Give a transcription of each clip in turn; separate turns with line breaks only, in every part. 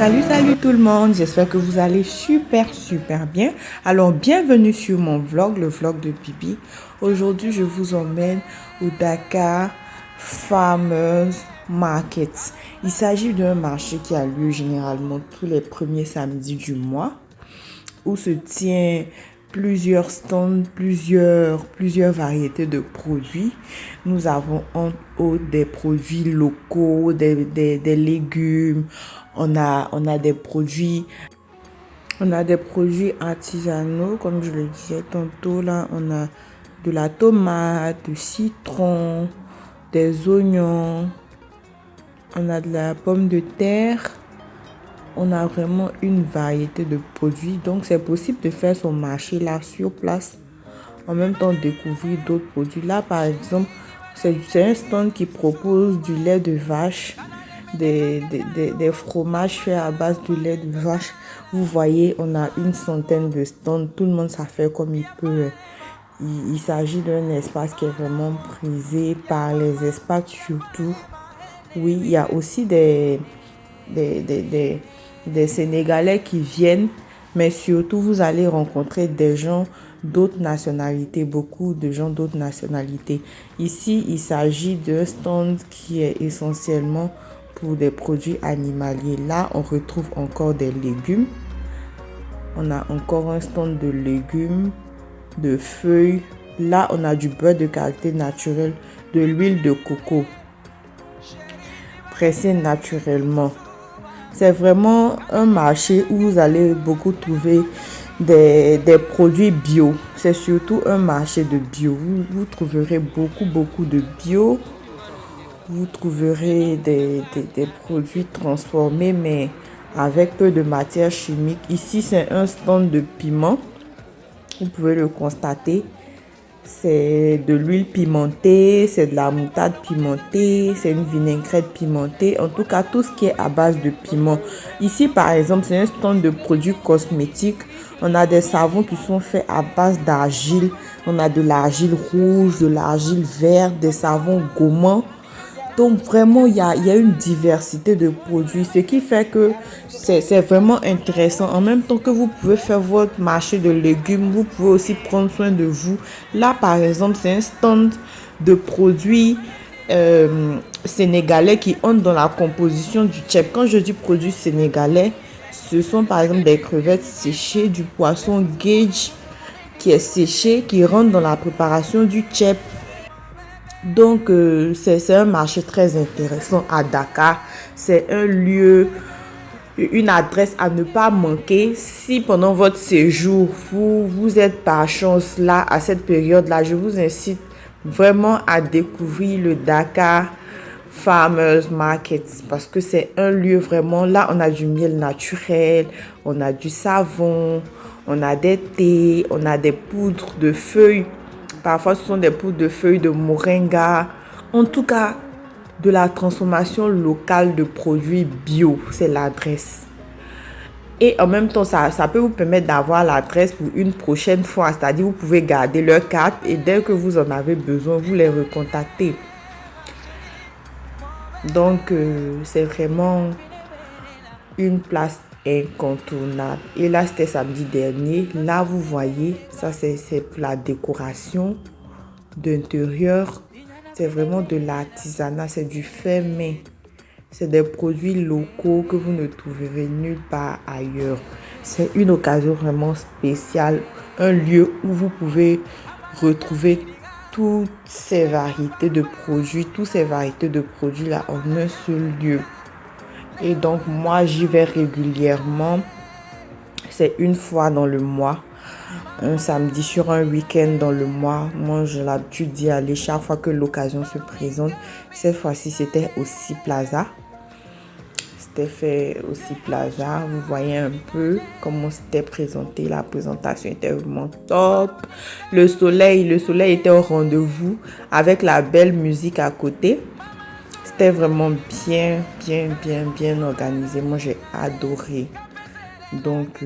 Salut tout le monde, j'espère que vous allez super bien. Alors bienvenue sur mon vlog, le vlog de Bibi. Aujourd'hui je vous emmène au Dakar Farmers Market. Il s'agit d'un marché qui a lieu généralement tous les premiers samedis du mois où se tient plusieurs stands, plusieurs variétés de produits. Nous avons en haut des produits locaux, des légumes. On a des produits artisanaux, comme je le disais tantôt. Là, on a de la tomate, du citron, des oignons. On a de la pomme de terre. On a vraiment une variété de produits. Donc, c'est possible de faire son marché là sur place. En même temps, découvrir d'autres produits. Là, par exemple, c'est un stand qui propose du lait de vache, des fromages faits à base de lait de vache. Vous voyez, on a une centaine de stands. Tout le monde s'en fait comme il peut. Il s'agit d'un espace qui est vraiment prisé par les expats surtout. Oui, il y a aussi des Sénégalais qui viennent, mais surtout vous allez rencontrer des gens d'autres nationalités, beaucoup de gens d'autres nationalités. Ici, il s'agit d'un stand qui est essentiellement pour des produits animaliers. Là, on retrouve encore des légumes. On a encore un stand de légumes, de feuilles. Là, on a du beurre de qualité naturelle, de l'huile de coco, pressée naturellement. C'est vraiment un marché où vous allez beaucoup trouver des produits bio. C'est surtout un marché de bio. Vous trouverez beaucoup de bio. Vous trouverez des produits transformés, mais avec peu de matière chimique. Ici, c'est un stand de piment. Vous pouvez le constater. C'est de l'huile pimentée, c'est de la moutarde pimentée, c'est une vinaigrette pimentée. En tout cas, tout ce qui est à base de piment. Ici, par exemple, c'est un stand de produits cosmétiques. On a des savons qui sont faits à base d'argile. On a de l'argile rouge, de l'argile verte, des savons gommants. Donc vraiment, il y a une diversité de produits, ce qui fait que c'est vraiment intéressant. En même temps que vous pouvez faire votre marché de légumes, vous pouvez aussi prendre soin de vous. Là, par exemple, c'est un stand de produits sénégalais qui entrent dans la composition du tchèp. Quand je dis produits sénégalais, ce sont par exemple des crevettes séchées, du poisson gauge qui est séché, qui rentre dans la préparation du tchèp. Donc, c'est un marché très intéressant à Dakar. C'est un lieu, une adresse à ne pas manquer. Si pendant votre séjour, vous êtes par chance là, à cette période-là, je vous incite vraiment à découvrir le Dakar Farmers Market parce que c'est un lieu vraiment, là, on a du miel naturel, on a du savon, on a des thés, on a des poudres de feuilles. Parfois, ce sont des poudres de feuilles de moringa. En tout cas, de la transformation locale de produits bio. C'est l'adresse. Et en même temps, ça peut vous permettre d'avoir l'adresse pour une prochaine fois. C'est-à-dire, vous pouvez garder leur carte et dès que vous en avez besoin, vous les recontactez. Donc, c'est vraiment une place incontournable. Et là, c'était samedi dernier. Là, vous voyez, ça c'est pour la décoration d'intérieur. C'est vraiment de l'artisanat, c'est du fait main. C'est des produits locaux que vous ne trouverez nulle part ailleurs. C'est une occasion vraiment spéciale, un lieu où vous pouvez retrouver toutes ces variétés de produits, là en un seul lieu. Et donc moi j'y vais régulièrement. C'est une fois dans le mois, un samedi sur un week-end dans le mois. Moi j'ai l'habitude d'y aller chaque fois que l'occasion se présente. Cette fois-ci c'était aussi Plaza. C'était fait aussi Plaza. Vous voyez un peu comment c'était présenté. La présentation était vraiment top. Le soleil était au rendez-vous avec la belle musique à côté. C'était vraiment bien organisé. Moi, j'ai adoré. Donc,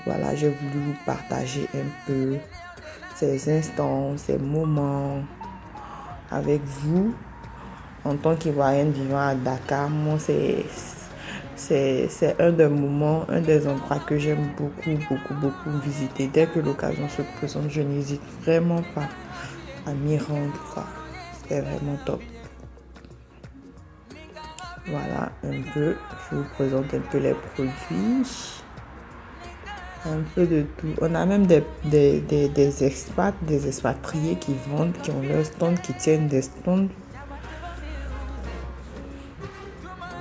voilà, j'ai voulu vous partager un peu ces instants, ces moments avec vous. En tant qu'Ivoirienne vivant à Dakar, moi, c'est un des moments, un des endroits que j'aime beaucoup visiter. Dès que l'occasion se présente, je n'hésite vraiment pas à m'y rendre, quoi. C'est vraiment top. Voilà un peu, je vous présente un peu les produits. Un peu de tout. On a même des expatriés qui vendent, qui ont leur stand, qui tiennent des stands.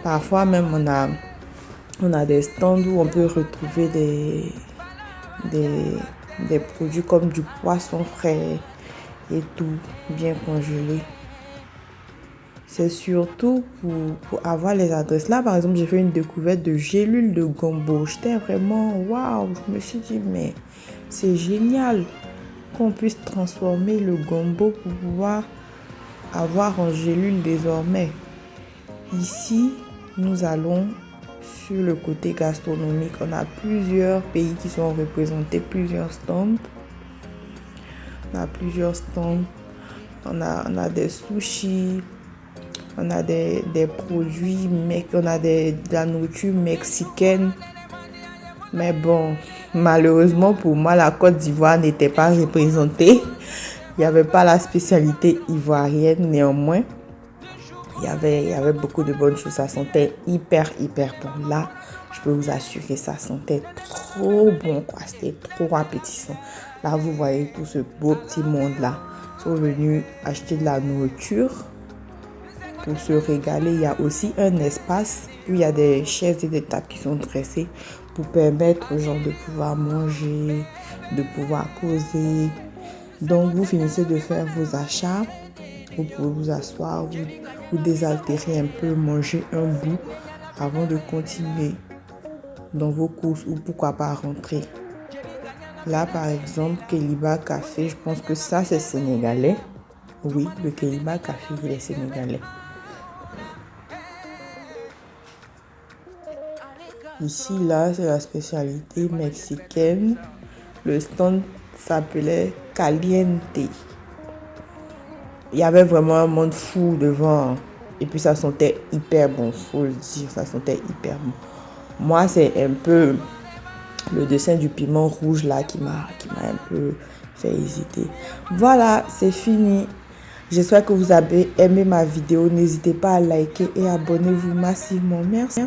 Parfois même on a des stands où on peut retrouver des produits comme du poisson frais et tout, bien congelé. C'est surtout pour avoir les adresses. Là, par exemple, j'ai fait une découverte de gélules de gombo. J'étais vraiment, waouh, je me suis dit, mais c'est génial qu'on puisse transformer le gombo pour pouvoir avoir en gélule désormais. Ici, nous allons sur le côté gastronomique. On a plusieurs pays qui sont représentés, plusieurs stands. On a des sushis. On a des produits, on a de la nourriture mexicaine. Mais bon, malheureusement pour moi, la Côte d'Ivoire n'était pas représentée. Il n'y avait pas la spécialité ivoirienne néanmoins. Il y avait beaucoup de bonnes choses. Ça sentait hyper bon. Là, je peux vous assurer, ça sentait trop bon, quoi. C'était trop appétissant. Là, vous voyez tout ce beau petit monde-là. Ils sont venus acheter de la nourriture. Pour se régaler, il y a aussi un espace où il y a des chaises et des tables qui sont dressées pour permettre aux gens de pouvoir manger, de pouvoir causer. Donc, vous finissez de faire vos achats, vous pouvez vous asseoir, vous désaltérer un peu, manger un bout avant de continuer dans vos courses ou pourquoi pas rentrer. Là, par exemple, Keliba Café, je pense que ça, c'est sénégalais. Oui, le Keliba Café, il est sénégalais. Ici, là, c'est la spécialité mexicaine. Le stand s'appelait Caliente. Il y avait vraiment un monde fou devant. Et puis, ça sentait hyper bon, faut le dire. Ça sentait hyper bon. Moi, c'est un peu le dessin du piment rouge, là, qui m'a un peu fait hésiter. Voilà, c'est fini. J'espère que vous avez aimé ma vidéo. N'hésitez pas à liker et abonnez-vous massivement. Merci.